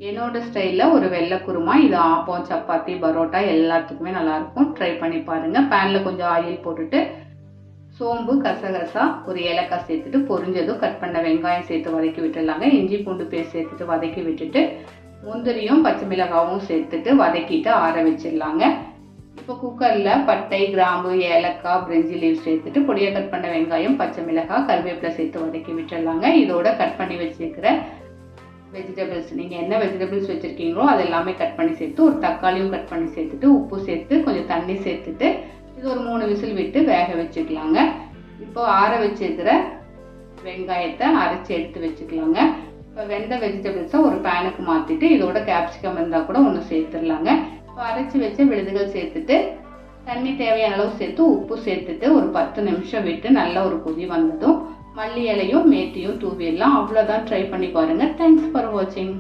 என்னோட ஸ்டைலில் ஒரு வெள்ளை குருமா. இது ஆப்பம், சப்பாத்தி, பரோட்டா எல்லாத்துக்குமே நல்லாயிருக்கும். ட்ரை பண்ணி பாருங்கள். பேனில் கொஞ்சம் ஆயில் போட்டுட்டு சோம்பு, கசகசா, ஒரு ஏலக்காய் சேர்த்துட்டு பொரிஞ்சதும் கட் பண்ண வெங்காயம் சேர்த்து வதக்கி விட்டுடலாங்க. இஞ்சி பூண்டு பேஸ்ட் சேர்த்துட்டு வதக்கி விட்டுட்டு முந்திரியும் பச்சை மிளகாவும் சேர்த்துட்டு வதக்கிட்டு ஆற வச்சிடலாங்க. இப்போ குக்கரில் பட்டை, கிராம்பு, ஏலக்காய், பிரிஞ்சி லீவ் சேர்த்துட்டு பொடியாக கட் பண்ண வெங்காயம், பச்சை மிளகாய், கருவேப்பிலை சேர்த்து வதக்கி விட்டுடலாங்க. இதோட கட் பண்ணி வச்சுருக்கிற வெஜிடபிள்ஸ், நீங்கள் என்ன வெஜிடபிள்ஸ் வச்சுருக்கீங்களோ அது எல்லாமே கட் பண்ணி சேர்த்து ஒரு தக்காளியும் கட் பண்ணி சேர்த்துட்டு உப்பு சேர்த்து கொஞ்சம் தண்ணி சேர்த்துட்டு இது ஒரு 3 விசில் விட்டு வேக வச்சுக்கலாங்க. இப்போ ஆற வச்சுருக்கிற வெங்காயத்தை அரைச்சி எடுத்து வச்சுக்கலாங்க. இப்போ வெந்த வெஜிடபிள்ஸை ஒரு பேனுக்கு மாற்றிட்டு இதோட கேப்சிகம் இருந்தால் கூட ஒன்று சேர்த்துடலாங்க. இப்போ அரைச்சி வச்ச விழுதுகள் சேர்த்துட்டு தண்ணி தேவையான அளவு சேர்த்து உப்பு சேர்த்துட்டு ஒரு 10 நிமிஷம் விட்டு நல்ல ஒரு கொதி வந்ததும் மல்லி இலையும் மேத்தியும் தூவிடலாம். அவ்வளோதான். ட்ரை பண்ணி பாருங்கள். தேங்க்ஸ் ஃபார் வாட்சிங்.